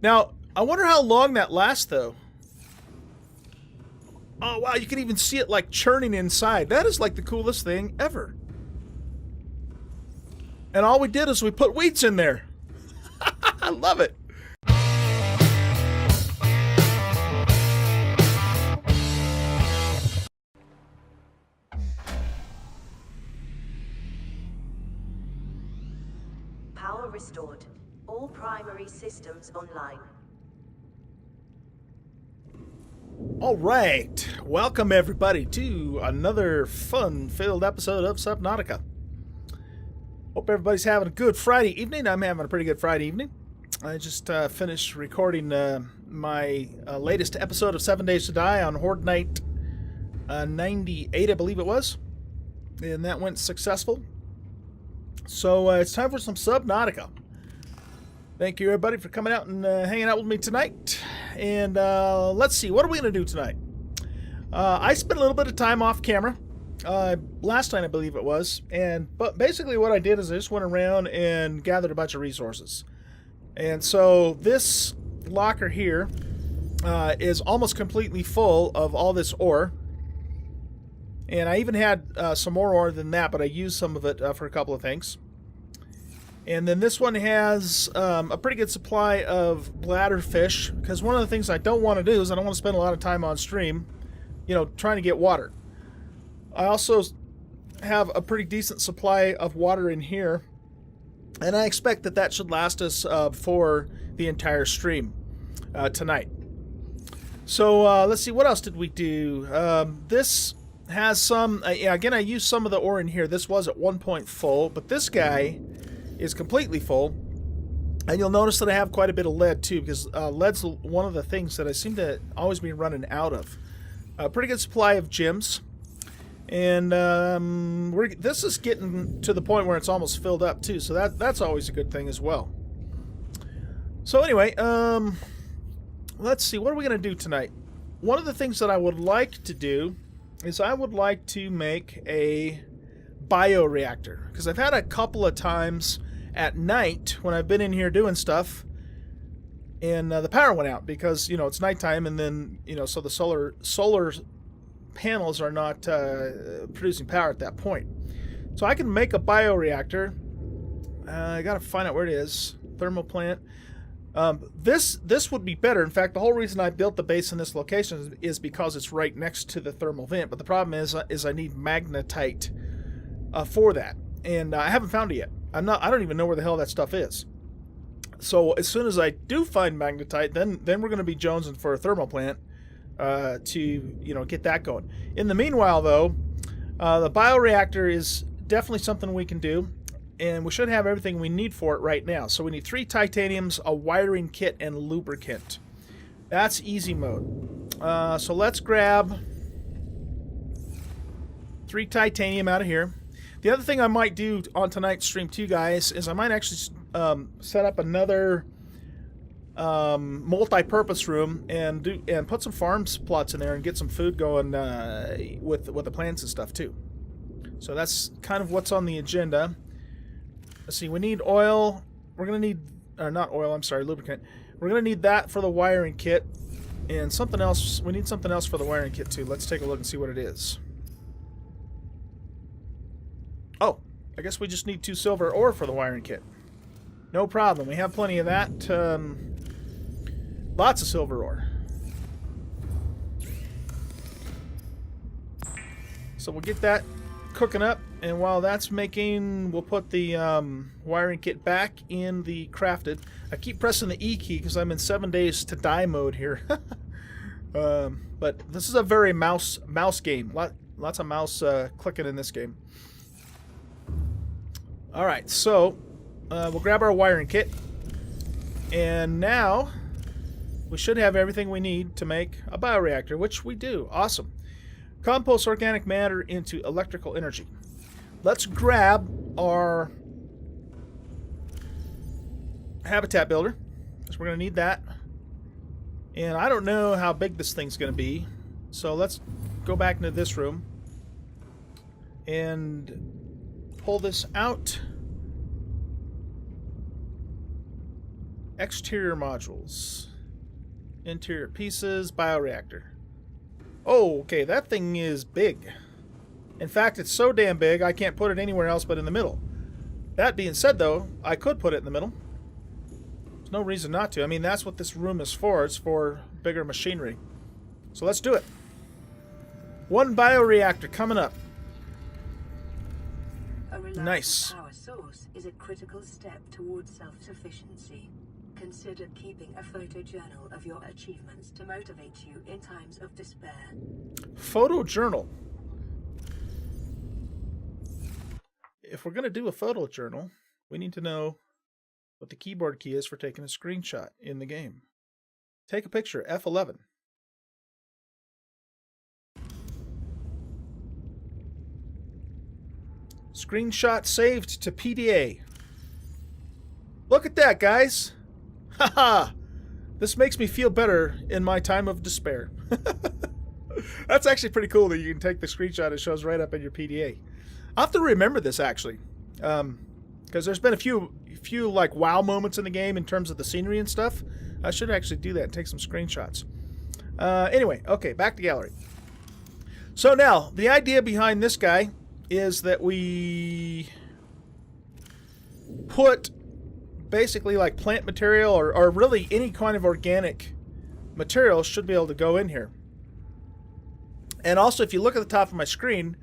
Now, I wonder how long that lasts, though. Oh, wow, you can even see it, like, churning inside. That is, like, the coolest thing ever. And all we did is we put wheats in there. I love it. Power restored. All primary systems online. All right. Welcome, everybody, to another fun-filled episode of Subnautica. Hope everybody's having a good Friday evening. I'm having a pretty good Friday evening. I just finished recording my latest episode of 7 Days to Die on Horde Night 98, I believe it was. And that went successful. So it's time for some Subnautica. Thank you, everybody, for coming out and hanging out with me tonight. And let's see, what are we going to do tonight? I spent a little bit of time off camera. Last night, I believe it was. But basically what I did is I just went around and gathered a bunch of resources. And so this locker here is almost completely full of all this ore. And I even had some more ore than that, but I used some of it for a couple of things. And then this one has a pretty good supply of bladderfish, because one of the things I don't want to do is I don't want to spend a lot of time on stream, you know, trying to get water. I also have a pretty decent supply of water in here, and I expect that that should last us for the entire stream tonight. So let's see, what else did we do? This has some, again, I used some of the ore in here. This was at one point full, but this guy is completely full. And you'll notice that I have quite a bit of lead too, because lead's one of the things that I seem to always be running out of. A pretty good supply of gems. And this is getting to the point where it's almost filled up too, so that's always a good thing as well. So anyway, let's see, what are we going to do tonight? One of the things that I would like to do is I would like to make a bioreactor, because I've had a couple of times at night when I've been in here doing stuff and the power went out because, you know, it's nighttime, and then, you know, so the solar panels are not producing power at that point. So I can make a bioreactor. I gotta find out where it is. Thermal plant. This would be better. In fact, the whole reason I built the base in this location is because it's right next to the thermal vent. But the problem is I need magnetite for that, and I haven't found it yet. I don't even know where the hell that stuff is. So as soon as I do find magnetite, then we're going to be jonesing for a thermal plant to, you know, get that going. In the meanwhile, though, the bioreactor is definitely something we can do, and we should have everything we need for it right now. So we need 3 titaniums, a wiring kit, and lubricant. That's easy mode. So let's grab 3 titanium out of here. The other thing I might do on tonight's stream too, guys, is I might actually set up another multi-purpose room and put some farm plots in there and get some food going with the plants and stuff too. So that's kind of what's on the agenda. Let's see, we need oil. We're gonna need, or not oil, I'm sorry, lubricant. We're gonna need that for the wiring kit, and something else. We need something else for the wiring kit too. Let's take a look and see what it is. Oh, I guess we just need 2 silver ore for the wiring kit. No problem. We have plenty of that. Lots of silver ore. So we'll get that cooking up, and while that's making, we'll put the wiring kit back in the crafted. I keep pressing the E key because I'm in 7 Days to Die mode here. But this is a very mouse game. Lots of mouse clicking in this game. Alright, so we'll grab our wiring kit, and now we should have everything we need to make a bioreactor, which we do. Awesome. Compost organic matter into electrical energy. Let's grab our habitat builder, because we're going to need that. And I don't know how big this thing's going to be, so let's go back into this room and pull this out. Exterior modules. Interior pieces. Bioreactor. Oh, okay. That thing is big. In fact, it's so damn big, I can't put it anywhere else but in the middle. That being said, though, I could put it in the middle. There's no reason not to. I mean, that's what this room is for. It's for bigger machinery. So let's do it. One bioreactor coming up. A reliable Nice. power source is a critical step towards self-sufficiency. Consider keeping a photojournal of your achievements to motivate you in times of despair. Photojournal. If we're going to do a photojournal, we need to know what the keyboard key is for taking a screenshot in the game. Take a picture, F11. Screenshot saved to PDA. Look at that, guys. Haha. This makes me feel better in my time of despair. That's actually pretty cool that you can take the screenshot. It shows right up in your PDA. I'll have to remember this, actually. Because there's been a few like wow moments in the game in terms of the scenery and stuff. I should actually do that and take some screenshots. Anyway, okay, back to gallery. So now, the idea behind this guy is that we put basically like plant material or really any kind of organic material should be able to go in here. And also, if you look at the top of my screen,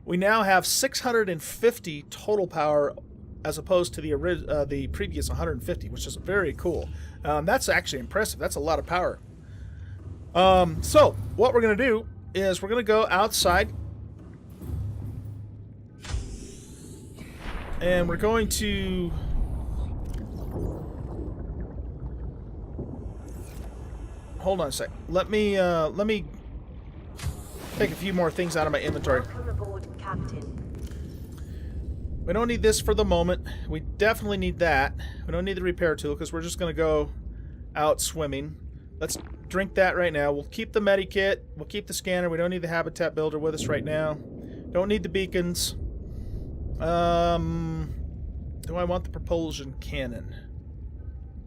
we now have 650 total power as opposed to the previous 150, which is very cool. That's actually impressive. That's a lot of power. So what we're going to do is we're going to go outside and we're going to hold on a sec. Let me take a few more things out of my inventory. Welcome aboard, Captain. We don't need this for the moment. We definitely need that. We don't need the repair tool because we're just going to go out swimming. Let's drink that right now. We'll keep the medikit. We'll keep the scanner. We don't need the habitat builder with us right now. Don't need the beacons. Do I want the propulsion cannon?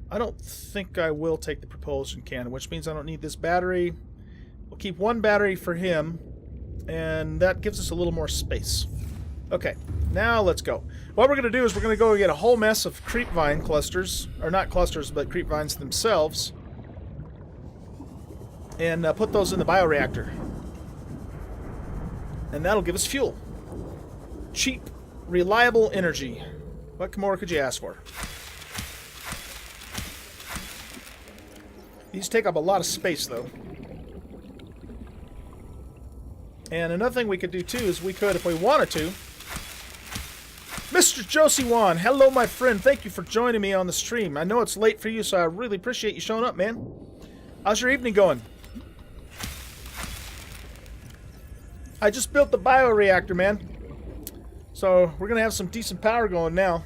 I don't think I will take the propulsion cannon, which means I don't need this battery. We'll keep one battery for him, and that gives us a little more space. Okay, now let's go. What we're going to do is we're going to go get a whole mess of creep vine clusters, or not clusters, but creep vines themselves, and put those in the bioreactor. And that'll give us fuel. Cheap, reliable energy. What more could you ask for? These take up a lot of space, though. And another thing we could do, too, is we could, if we wanted to... Mr. Josie Wan, hello, my friend. Thank you for joining me on the stream. I know it's late for you, so I really appreciate you showing up, man. How's your evening going? I just built the bioreactor, man. So, we're going to have some decent power going now.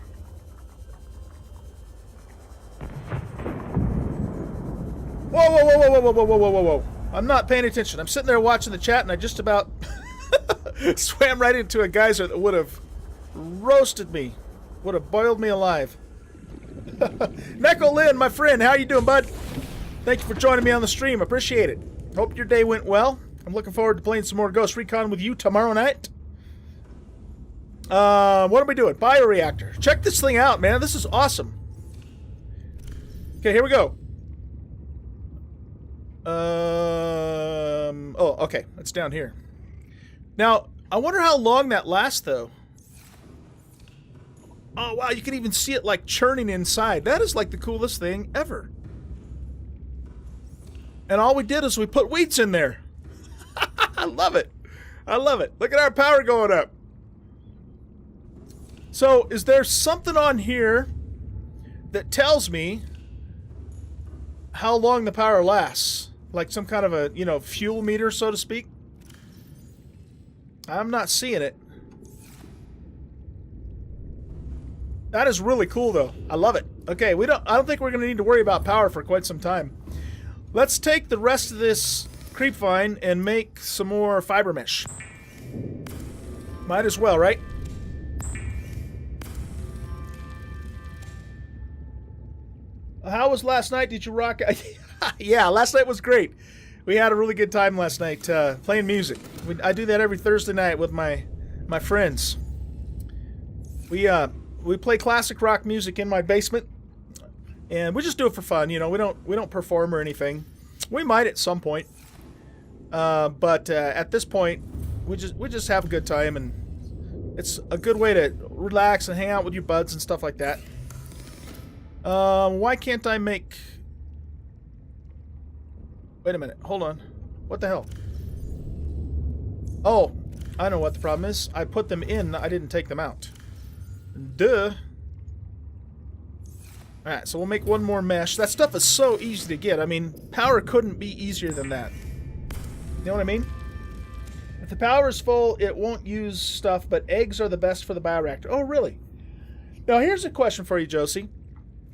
Whoa, whoa, whoa, whoa, whoa, whoa, whoa, whoa, whoa, whoa. I'm not paying attention. I'm sitting there watching the chat, and I just about swam right into a geyser that would have roasted me. Would have boiled me alive. Neko Lynn, my friend, how you doing, bud? Thank you for joining me on the stream. Appreciate it. Hope your day went well. I'm looking forward to playing some more Ghost Recon with you tomorrow night. What are we doing? Bioreactor. Check this thing out, man. This is awesome. Okay, here we go. Oh, okay. It's down here. Now, I wonder how long that lasts, though. Oh, wow. You can even see it, like, churning inside. That is, like, the coolest thing ever. And all we did is we put weeds in there. I love it. I love it. Look at our power going up. So, is there something on here that tells me how long the power lasts? Like some kind of a, you know, fuel meter, so to speak? I'm not seeing it. That is really cool, though. I love it. Okay, I don't think we're going to need to worry about power for quite some time. Let's take the rest of this creep vine and make some more fiber mesh. Might as well, right? How was last night? Did you rock? Yeah, last night was great. We had a really good time last night playing music. I do that every Thursday night with my friends. We play classic rock music in my basement, and we just do it for fun. You know, we don't perform or anything. We might at some point, but at this point, we just have a good time, and it's a good way to relax and hang out with your buds and stuff like that. Why can't I make... Wait a minute. Hold on. What the hell? Oh, I know what the problem is. I put them in. I didn't take them out. Duh. Alright, so we'll make one more mesh. That stuff is so easy to get. I mean, power couldn't be easier than that. You know what I mean? If the power is full, it won't use stuff, but eggs are the best for the bioreactor. Oh, really? Now, here's a question for you, Josie.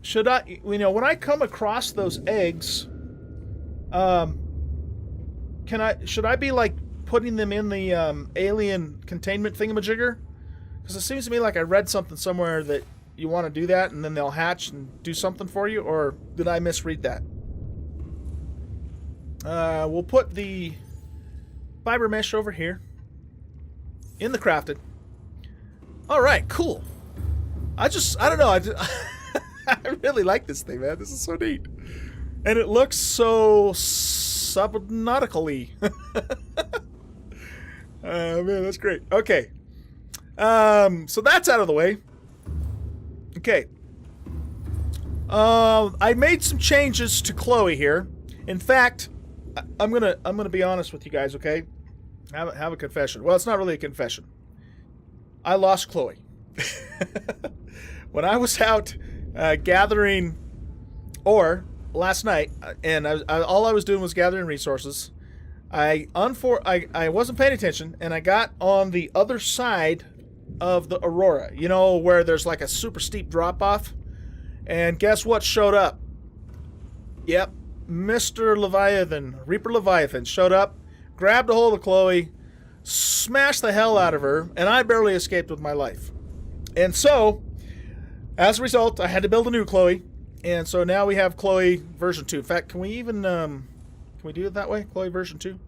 Should I, you know, when I come across those eggs, should I be like putting them in the alien containment thingamajigger? Because it seems to me like I read something somewhere that you want to do that and then they'll hatch and do something for you, or did I misread that? We'll put the fiber mesh over here in the crafted. All right, cool. I don't know. I really like this thing, man. This is so neat. And it looks so subnautically. Man, that's great. Okay. So that's out of the way. Okay. I made some changes to Chloe here. In fact, I'm gonna be honest with you guys, okay? Have a confession. Well, it's not really a confession. I lost Chloe. When I was out gathering ore last night, and all I was doing was gathering resources. I wasn't paying attention, and I got on the other side of the Aurora. You know, where there's like a super steep drop off. And guess what showed up? Yep, Mr. Leviathan, Reaper Leviathan showed up, grabbed a hold of Chloe, smashed the hell out of her, and I barely escaped with my life. And so, as a result, I had to build a new Chloe, and so now we have Chloe version 2. In fact, can we even, can we do it that way? Chloe version 2?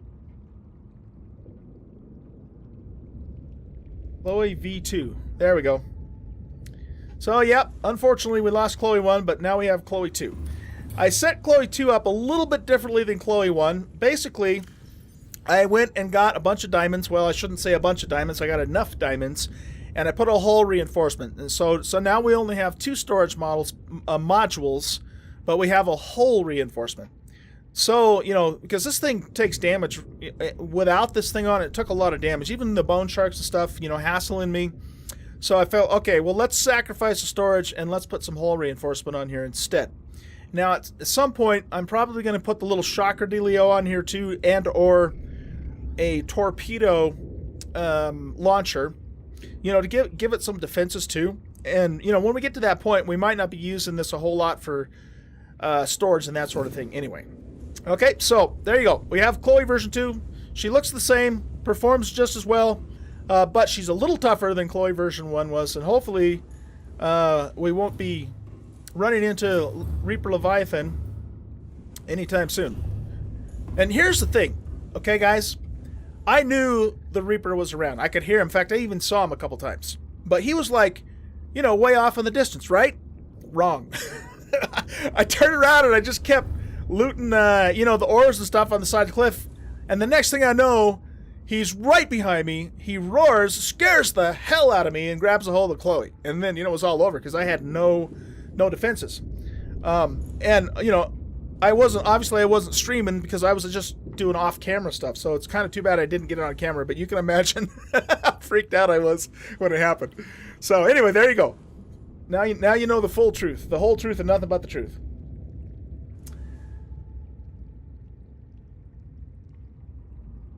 Chloe V2. There we go. So, yep, unfortunately we lost Chloe 1, but now we have Chloe 2. I set Chloe 2 up a little bit differently than Chloe 1. Basically, I went and got a bunch of diamonds. Well, I shouldn't say a bunch of diamonds. I got enough diamonds. And I put a hull reinforcement. And so now we only have 2 storage modules, but we have a hull reinforcement. So, you know, because this thing takes damage. Without this thing on it, took a lot of damage. Even the bone sharks and stuff, you know, hassling me. So I felt, okay, well, let's sacrifice the storage and let's put some hull reinforcement on here instead. Now, at some point, I'm probably going to put the little shocker dealio on here too, and or a torpedo launcher, you know, to give it some defenses too. And, you know, when we get to that point, we might not be using this a whole lot for storage and that sort of thing anyway. Okay, so there you go. We have Chloe version 2. She looks the same, performs just as well, but she's a little tougher than Chloe version 1 was, and hopefully we won't be running into Reaper Leviathan anytime soon. And here's the thing, okay, guys? I knew the Reaper was around. I could hear him. In fact, I even saw him a couple times. But he was like, you know, way off in the distance, right? Wrong. I turned around and I just kept looting, you know, the ores and stuff on the side of the cliff. And the next thing I know, he's right behind me. He roars, scares the hell out of me, and grabs a hold of Chloe. And then, you know, it was all over because I had no defenses. And, you know, I wasn't streaming because I was just doing off-camera stuff. So it's kind of too bad I didn't get it on camera. But you can imagine how freaked out I was when it happened. So anyway, there you go. Now you know the full truth. The whole truth and nothing but the truth.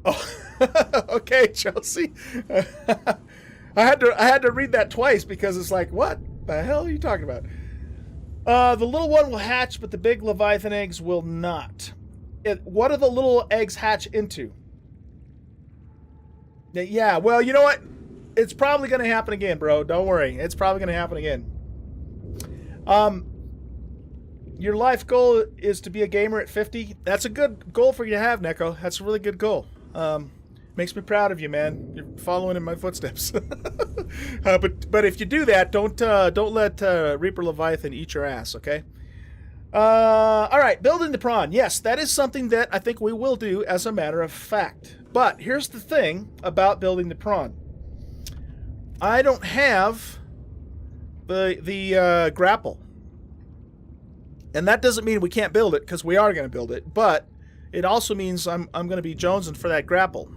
Oh, okay, Chelsea. I had to read that twice because it's like, what the hell are you talking about? The little one will hatch, but the big Leviathan eggs will not. What do the little eggs hatch into? Yeah, well, you know what? It's probably going to happen again, bro. Don't worry. It's probably going to happen again. Your life goal is to be a gamer at 50. That's a good goal for you to have, Neko. That's a really good goal. Makes me proud of you, man. You're following in my footsteps. But if you do that, don't let Reaper Leviathan eat your ass, okay? All right, building the prawn. Yes, that is something that I think we will do as a matter of fact. But here's the thing about building the prawn. I don't have the grapple. And that doesn't mean we can't build it, because we are going to build it. But it also means I'm going to be jonesing for that grapple.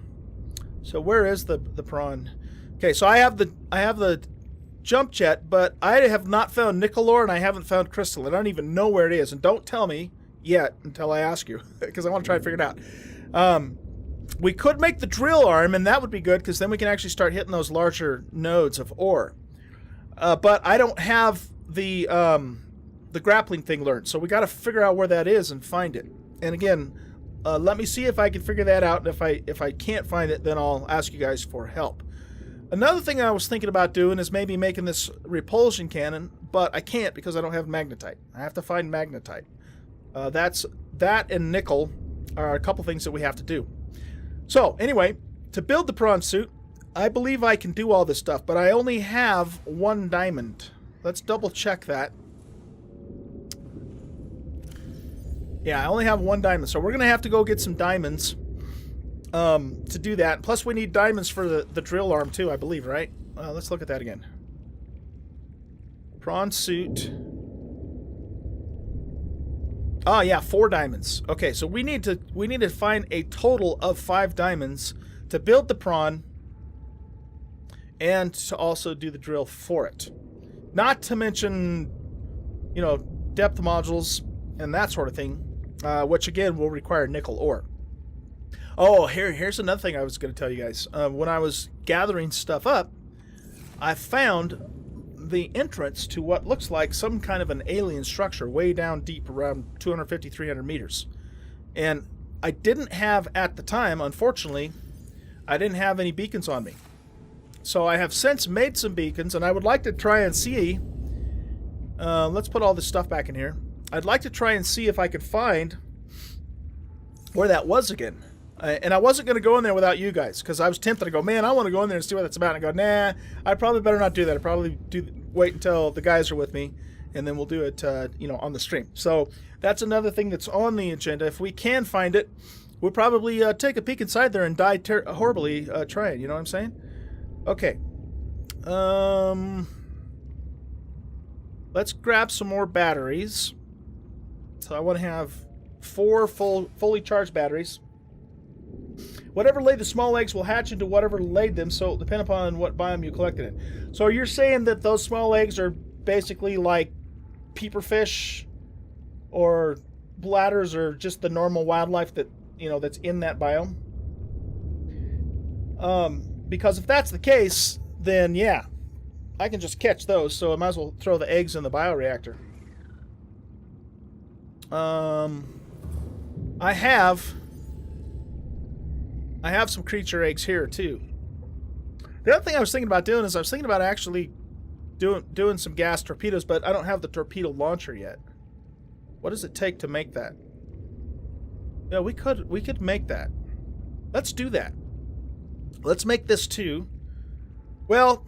So where is the prawn? Okay, so I have the jump jet, but I have not found nickel ore and I haven't found crystal. I don't even know where it is. And don't tell me yet until I ask you, because I want to try to figure it out. We could make the drill arm, and that would be good, because then we can actually start hitting those larger nodes of ore. But I don't have the grappling thing learned, so we got to figure out where that is and find it. And again, let me see if I can figure that out, and if I can't find it, then I'll ask you guys for help. Another thing I was thinking about doing is maybe making this repulsion cannon, but I can't because I don't have magnetite. I have to find magnetite. That and nickel are a couple things that we have to do. So anyway, to build the prawn suit, I believe I can do all this stuff, but I only have 1 diamond. Let's double check that. Yeah, I only have 1 diamond, so we're going to have to go get some diamonds to do that. Plus, we need diamonds for the drill arm, too, I believe, right? Let's look at that again. Prawn suit. Oh, yeah, 4 diamonds. Okay, so we need to find a total of 5 diamonds to build the prawn and to also do the drill for it. Not to mention, you know, depth modules and that sort of thing. Which again will require nickel ore. Oh, here's another thing I was going to tell you guys. When I was gathering stuff up, I found the entrance to what looks like some kind of an alien structure way down deep, around 250, 300 meters. And I didn't have, at the time, unfortunately, I didn't have any beacons on me. So I have since made some beacons, and I would like to try and see. Let's put all this stuff back in here. I'd like to try and see if I could find where that was again. And I wasn't going to go in there without you guys, because I was tempted to go, man, I want to go in there and see what that's about. And I go, nah, I probably better not do that. I probably wait until the guys are with me, and then we'll do it, you know, on the stream. So that's another thing that's on the agenda. If we can find it, we'll probably take a peek inside there and die horribly trying. You know what I'm saying? Okay. Let's grab some more batteries. So I want to have 4 fully charged batteries. Whatever laid the small eggs will hatch into whatever laid them, so depend upon what biome you collected in. So you're saying that those small eggs are basically like peeperfish or bladders, or just the normal wildlife that, you know, that's in that biome? Because if that's the case, then yeah, I can just catch those, so I might as well throw the eggs in the bioreactor. I have some creature eggs here too. The other thing I was thinking about doing is I was thinking about actually doing some gas torpedoes, but I don't have the torpedo launcher yet. What does it take to make that? Yeah, we could make that. Let's do that. Let's make this too. Well,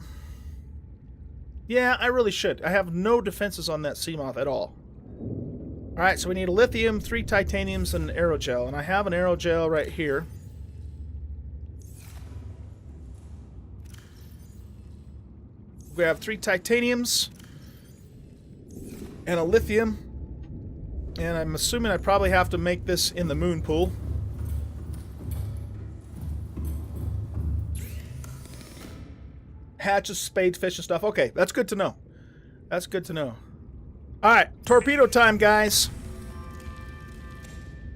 yeah, I really should. I have no defenses on that Seamoth at all. Alright, so we need a lithium, 3 titaniums, and an aerogel. And I have an aerogel right here. We have 3 titaniums and a lithium. And I'm assuming I probably have to make this in the moon pool. Hatches, spades, fish, and stuff. Okay, that's good to know. That's good to know. Alright, torpedo time, guys.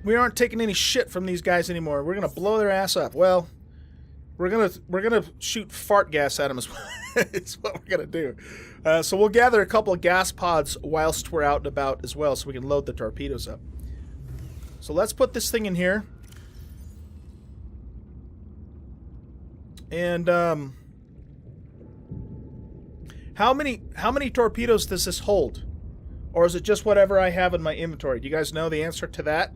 We aren't taking any shit from these guys anymore. We're gonna blow their ass up. Well, we're gonna shoot fart gas at them as well. It's what we're gonna do. So we'll gather a couple of gas pods whilst we're out and about as well, so we can load the torpedoes up. So let's put this thing in here. And how many torpedoes does this hold? Or is it just whatever I have in my inventory? Do you guys know the answer to that?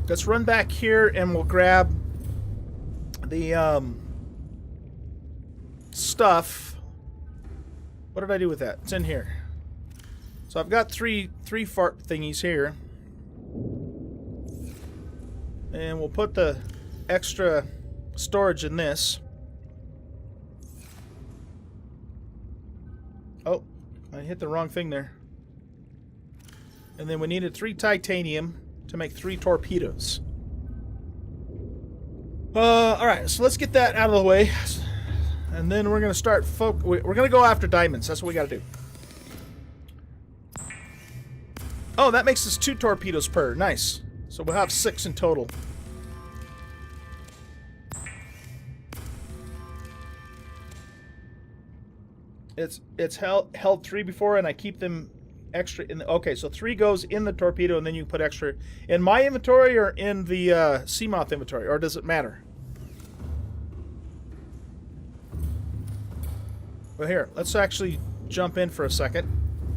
Let's run back here and we'll grab the stuff. What did I do with that? It's in here. So I've got three fart thingies here. And we'll put the extra storage in this. Oh, I hit the wrong thing there. And then we needed 3 titanium to make 3 torpedoes. Alright, so let's get that out of the way. And then we're going to start we're going to go after diamonds. That's what we got to do. Oh, that makes us 2 torpedoes per. Nice. So we'll have 6 in total. It's held 3 before, and I keep them extra in the... Okay, so 3 goes in the torpedo, and then you put extra in my inventory or in the Seamoth inventory, or does it matter? Well, here, let's actually jump in for a second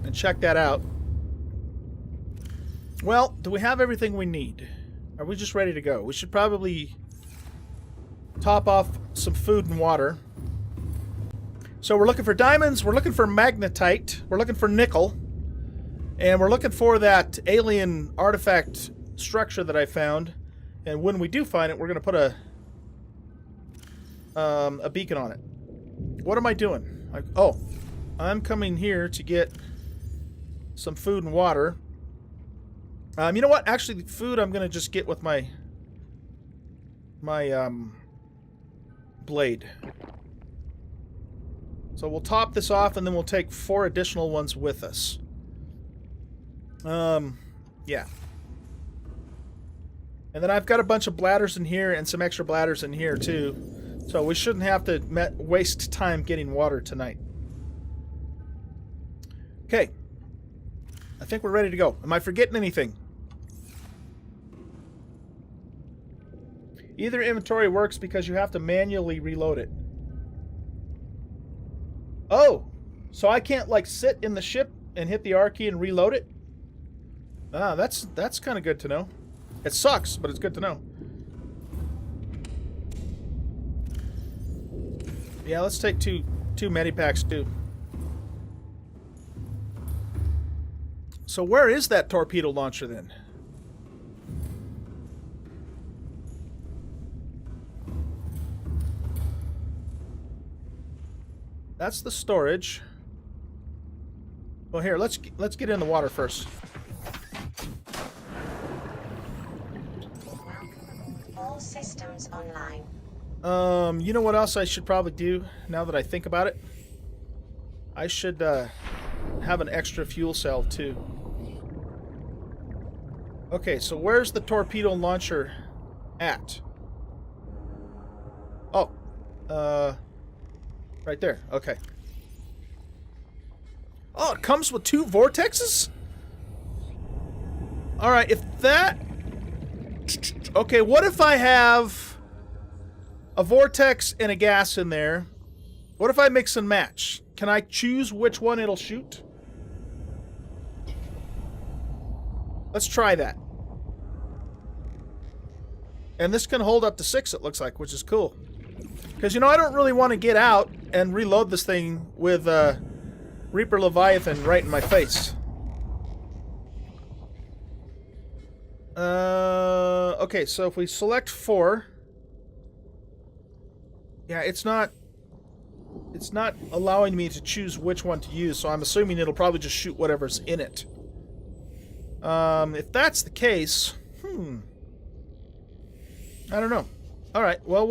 and check that out. Well, do we have everything we need? Are we just ready to go? We should probably top off some food and water. So we're looking for diamonds, we're looking for magnetite, we're looking for nickel, and we're looking for that alien artifact structure that I found. And when we do find it, we're going to put a beacon on it. What am I doing? I'm coming here to get some food and water. You know what? Actually, food I'm going to just get with my blade. So we'll top this off, and then we'll take 4 additional ones with us. Yeah. And then I've got a bunch of bladders in here and some extra bladders in here, too. So we shouldn't have to waste time getting water tonight. Okay. I think we're ready to go. Am I forgetting anything? Either inventory works because you have to manually reload it. Oh, so I can't like sit in the ship and hit the R key and reload it? Ah, that's kind of good to know. It sucks, but it's good to know. Yeah, let's take two medipacks too. So where is that torpedo launcher then? That's the storage. Well, here, let's get in the water first. All systems online. You know what else I should probably do now that I think about it? I should have an extra fuel cell too. Okay, so where's the torpedo launcher at? Oh, right there. Okay. Oh, it comes with 2 vortexes? Alright, if that... Okay, what if I have a vortex and a gas in there? What if I mix and match? Can I choose which one it'll shoot? Let's try that. And this can hold up to 6, it looks like, which is cool. Because, you know, I don't really want to get out and reload this thing with Reaper Leviathan right in my face. Okay, so if we select 4... Yeah, it's not allowing me to choose which one to use, so I'm assuming it'll probably just shoot whatever's in it. If that's the case, I don't know. Alright, well,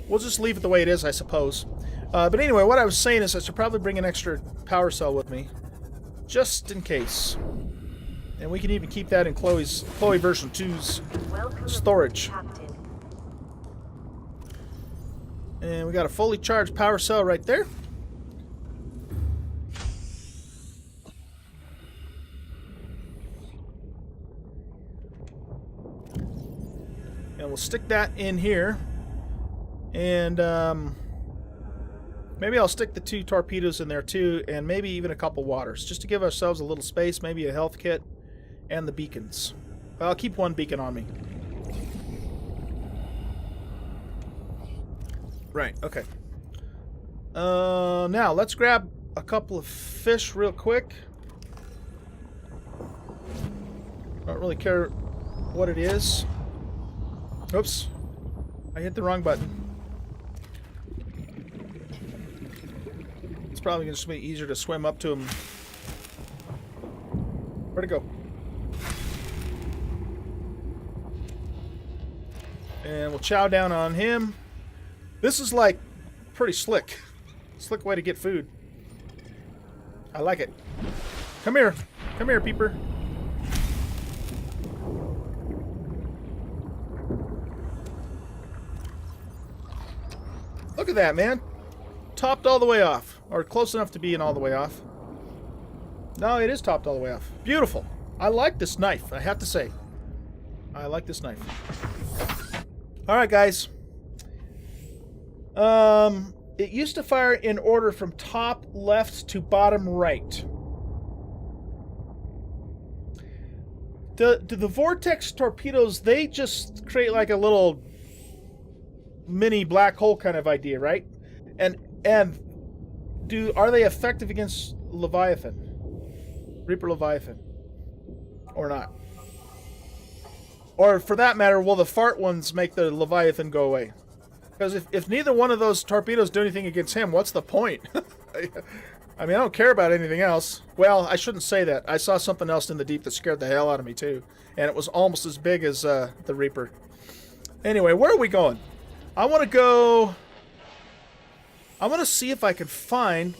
we'll just leave it the way it is, I suppose. But anyway, what I was saying is I should probably bring an extra power cell with me, just in case. And we can even keep that in Chloe version 2's storage. And we got a fully charged power cell right there. And we'll stick that in here. And maybe I'll stick the 2 torpedoes in there too, and maybe even a couple waters, just to give ourselves a little space, maybe a health kit, and the beacons. Well, I'll keep 1 beacon on me. Right, okay. Now, let's grab a couple of fish real quick. Don't really care what it is. Oops. I hit the wrong button. It's probably going to be easier to swim up to him. Where'd it go? And we'll chow down on him. This is like pretty slick. Slick way to get food. I like it. Come here. Come here, peeper. Look at that, man. Topped all the way off. Or close enough to being all the way off. No, it is topped all the way off. Beautiful. I like this knife, I have to say. I like this knife. Alright, guys. It used to fire in order from top left to bottom right. Do the vortex torpedoes, they just create like a little mini black hole kind of idea, right? And are they effective against Leviathan? Reaper Leviathan? Or not? Or for that matter, will the fart ones make the Leviathan go away? Because if neither one of those torpedoes do anything against him, what's the point? I mean, I don't care about anything else. Well, I shouldn't say that. I saw something else in the deep that scared the hell out of me, too. And it was almost as big as the Reaper. Anyway, where are we going? I want to go... I want to see if I can find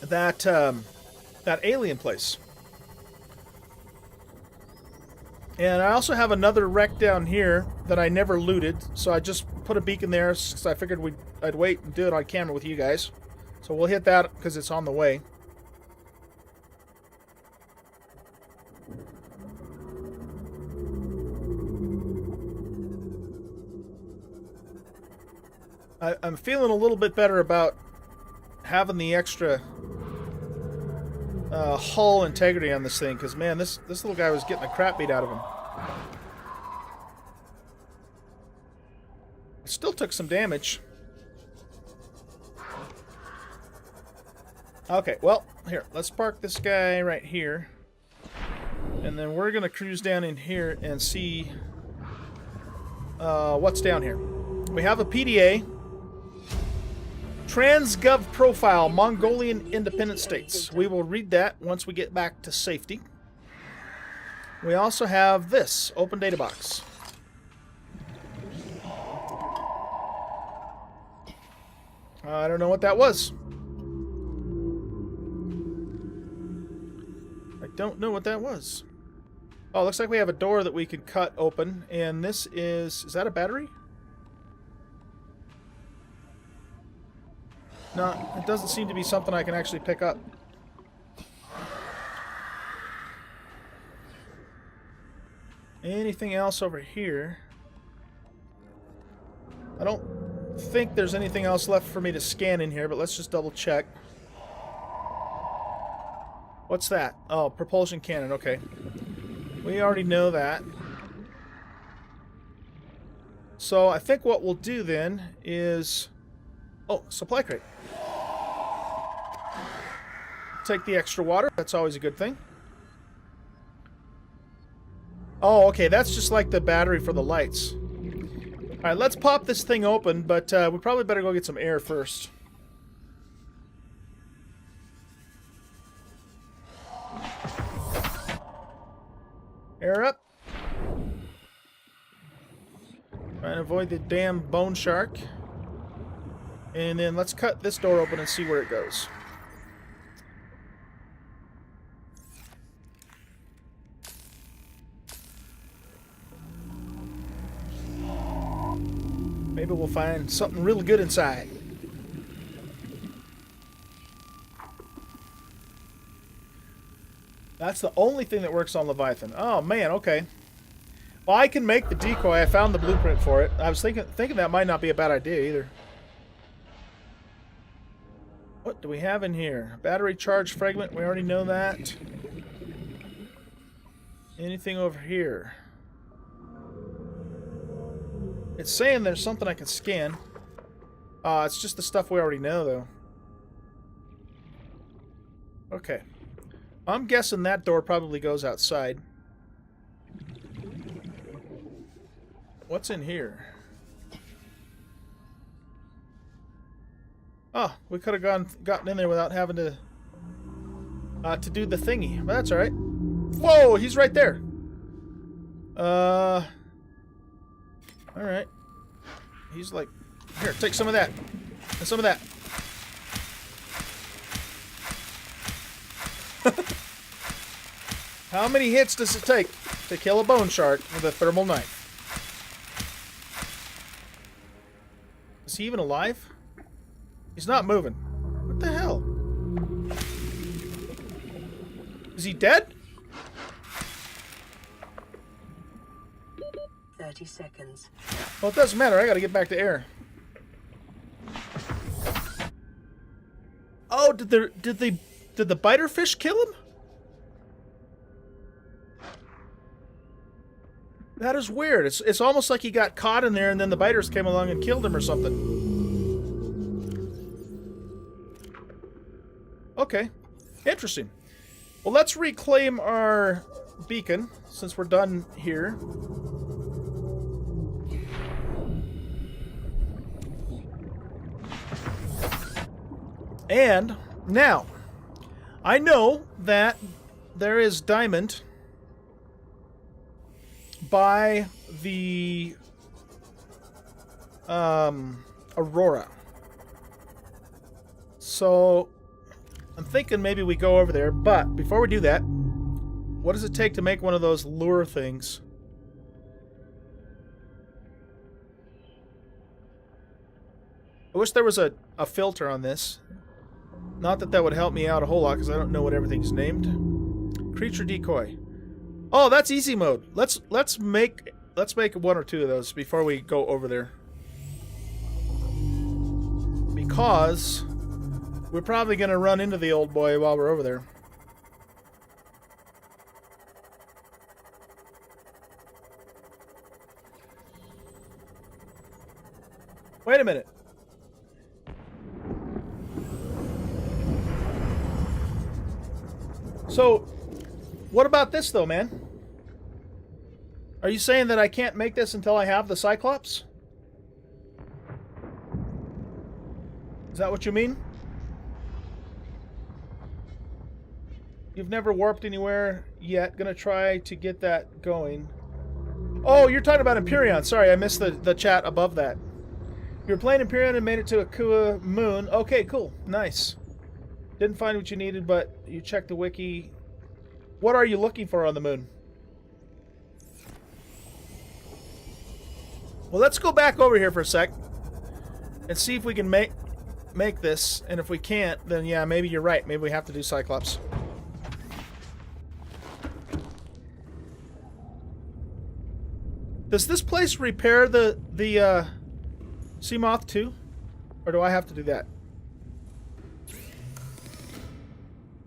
that, that alien place. And I also have another wreck down here that I never looted, so I just put a beacon there because I figured I'd wait and do it on camera with you guys. So we'll hit that because it's on the way. I'm feeling a little bit better about having the extra hull integrity on this thing, because man, this little guy was getting the crap beat out of him. It still took some damage. Okay, well, here, let's park this guy right here. And then we're going to cruise down in here and see what's down here. We have a PDA. Transgov Profile, Mongolian Independent States. We will read that once we get back to safety. We also have this, Open Data Box. I don't know what that was. I don't know what that was. Oh, looks like we have a door that we can cut open, and this is that a battery? No, it doesn't seem to be something I can actually pick up. Anything else over here? I don't think there's anything else left for me to scan in here, but let's just double check. What's that? Oh, propulsion cannon, okay. We already know that. So I think what we'll do then is... Oh, supply crate. Take the extra water. That's always a good thing. Oh, okay. That's just like the battery for the lights. Alright, let's pop this thing open, but we probably better go get some air first. Air up. Trying to avoid the damn bone shark. And then let's cut this door open and see where it goes. Maybe we'll find something really good inside. That's the only thing that works on Leviathan. Oh man, okay. Well, I can make the decoy. I found the blueprint for it. I was thinking that might not be a bad idea either. What do we have in here? Battery charge fragment. We already know that. Anything over here? It's saying there's something I can scan. It's just the stuff we already know, though. Okay. I'm guessing that door probably goes outside. What's in here? Oh, we could have gotten in there without having to do the thingy. But that's all right. Whoa, he's right there. All right. He's like, here, take some of that, and some of that. How many hits does it take to kill a bone shark with a thermal knife? Is he even alive? He's not moving. What the hell? Is he dead? 30 seconds. Well, it doesn't matter. I gotta get back to air. Oh, did the biter fish kill him? That is weird. It's almost like he got caught in there and then the biters came along and killed him or something. Okay. Interesting. Well, let's reclaim our beacon since we're done here. And now, I know that there is diamond by the Aurora. So I'm thinking maybe we go over there, but before we do that, what does it take to make one of those lure things? I wish there was a filter on this. Not that that would help me out a whole lot, because I don't know what everything's named. Creature decoy. Oh, that's easy mode. Let's make one or two of those before we go over there. Because we're probably going to run into the old boy while we're over there. Wait a minute. So, what about this though, man? Are you saying that I can't make this until I have the Cyclops? Is that what you mean? You've never warped anywhere yet. Gonna try to get that going. Oh, you're talking about Empyrean. Sorry, I missed the chat above that. You're playing Empyrean and made it to Akua Moon. Okay, cool. Nice. Didn't find what you needed, but you checked the wiki. What are you looking for on the moon? Well, let's go back over here for a sec and see if we can make this. And if we can't, then yeah, maybe you're right. Maybe we have to do Cyclops. Does this place repair the sea moth too? Or do I have to do that?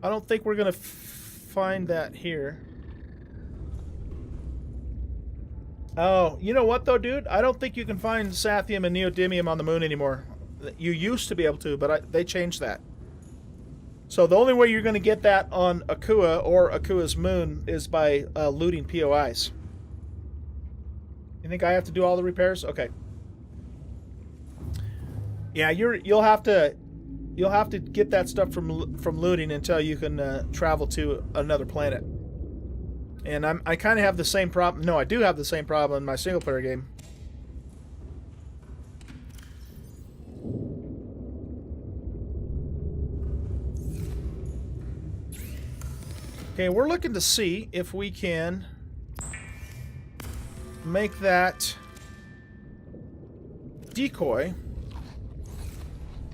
I don't think we're going to find that here. Oh, you know what though, dude? I don't think you can find Sathium and Neodymium on the moon anymore. You used to be able to, but they changed that. So the only way you're going to get that on Akua or Akua's moon is by looting POIs. You think I have to do all the repairs? Okay. Yeah, you'll have to get that stuff from looting until you can travel to another planet. And I kind of have the same problem. No, I do have the same problem in my single player game. Okay, we're looking to see if we can make that decoy.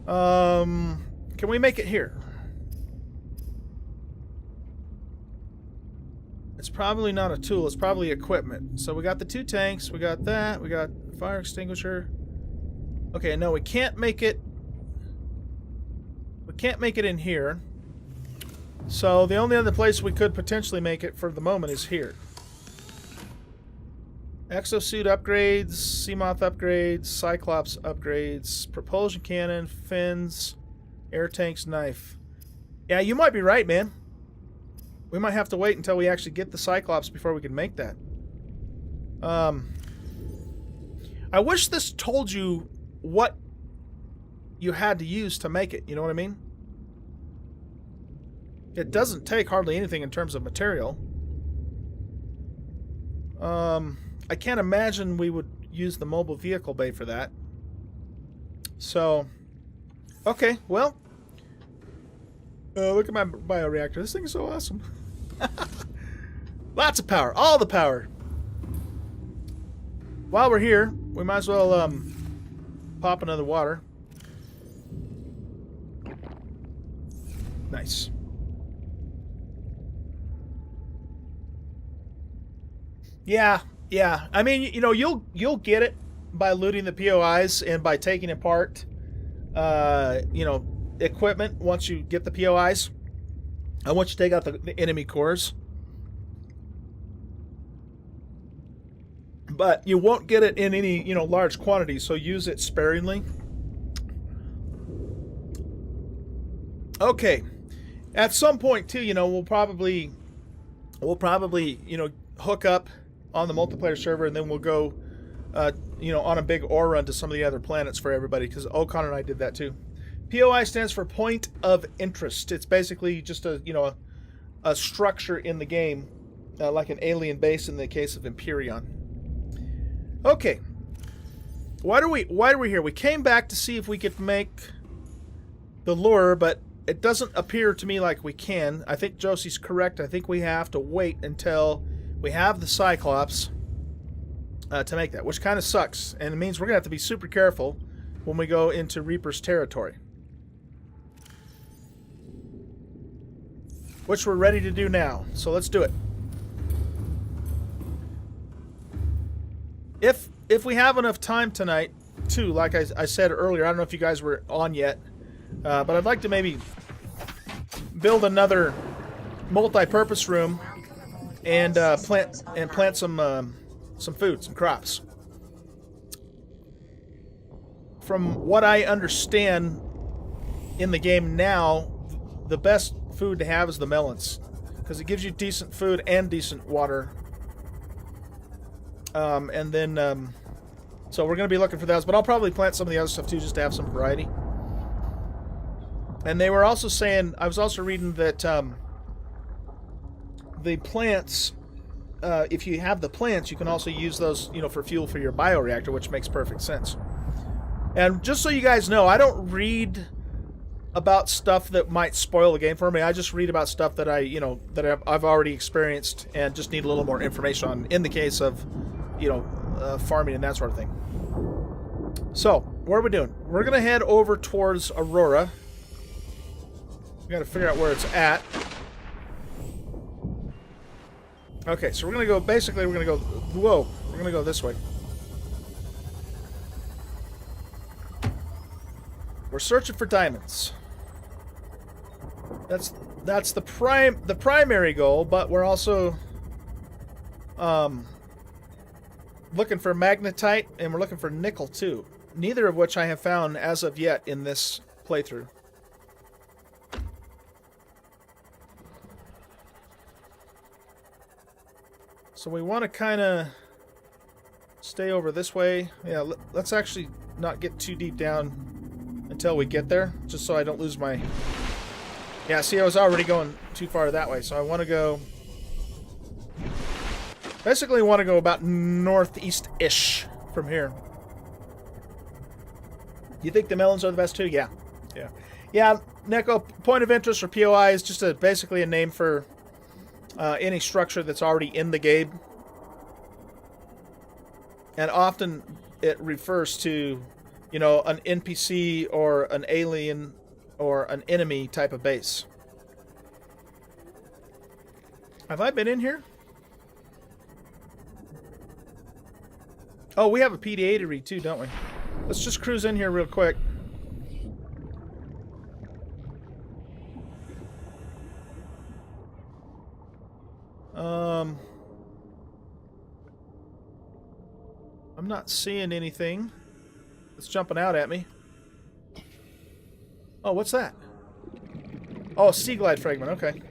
Can we make it here? It's probably not a tool. It's probably equipment. So we got the 2 tanks. We got that. We got fire extinguisher. Okay, no, we can't make it. We can't make it in here. So the only other place we could potentially make it for the moment is here. Exosuit upgrades, Seamoth upgrades, Cyclops upgrades, propulsion cannon, fins, air tanks, knife. Yeah, you might be right, man. We might have to wait until we actually get the Cyclops before we can make that. I wish this told you what you had to use to make it. You know what I mean? It doesn't take hardly anything in terms of material. I can't imagine we would use the mobile vehicle bay for that. So, okay, well, look at my bioreactor. This thing is so awesome. Lots of power, all the power. While we're here, we might as well pop another water. Nice. Yeah. I mean, you know, you'll get it by looting the POIs and by taking apart, you know, equipment once you get the POIs. And once you take out the enemy cores. But you won't get it in any, you know, large quantities, so use it sparingly. Okay. At some point too, you know, we'll probably, you know, hook up on the multiplayer server, and then we'll go, you know, on a big ore run to some of the other planets for everybody, because O'Connor and I did that too. POI stands for Point of Interest. It's basically just a, you know, a structure in the game, like an alien base in the case of Empyrean. Okay. Why are we here? We came back to see if we could make the lure, but it doesn't appear to me like we can. I think Josie's correct. I think we have to wait until we have the Cyclops to make that, which kind of sucks. And it means we're going to have to be super careful when we go into Reaper's territory. Which we're ready to do now. So let's do it. If we have enough time tonight, too, like I said earlier, I don't know if you guys were on yet, but I'd like to maybe build another multi-purpose room and plant some food, some crops. From what I understand in the game now, the best food to have is the melons, because it gives you decent food and decent water. And then, so we're going to be looking for those, but I'll probably plant some of the other stuff too, just to have some variety. And they were also saying, I was also reading that the plants, if you have the plants, you can also use those, you know, for fuel for your bioreactor, which makes perfect sense. And just so you guys know, I don't read about stuff that might spoil the game for me. I just read about stuff that I've already experienced and just need a little more information on, in the case of, you know, farming and that sort of thing. So, what are we doing? We're going to head over towards Aurora. We got to figure out where it's at. Okay, so we're going to go, basically we're going to go, whoa, we're going to go this way. We're searching for diamonds. That's the primary goal, but we're also looking for magnetite, and we're looking for nickel too. Neither of which I have found as of yet in this playthrough. So we want to kind of stay over this way. Yeah, let's actually not get too deep down until we get there, just so I don't lose my... Yeah, see, I was already going too far that way, so I want to go... Basically, want to go about northeast-ish from here. You think the melons are the best too? Yeah. Yeah, Neko, point of interest, or POI, is just basically a name for any structure that's already in the game. And often it refers to, you know, an NPC or an alien or an enemy type of base. Have I been in here? Oh, we have a PDA to read too, don't we? Let's just cruise in here real quick. I'm not seeing anything. It's jumping out at me. Oh, what's that? Oh, a sea glide fragment. Okay.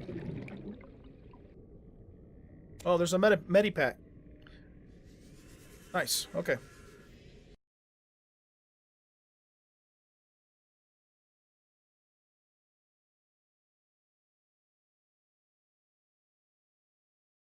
Oh, there's a medipack. Nice. Okay.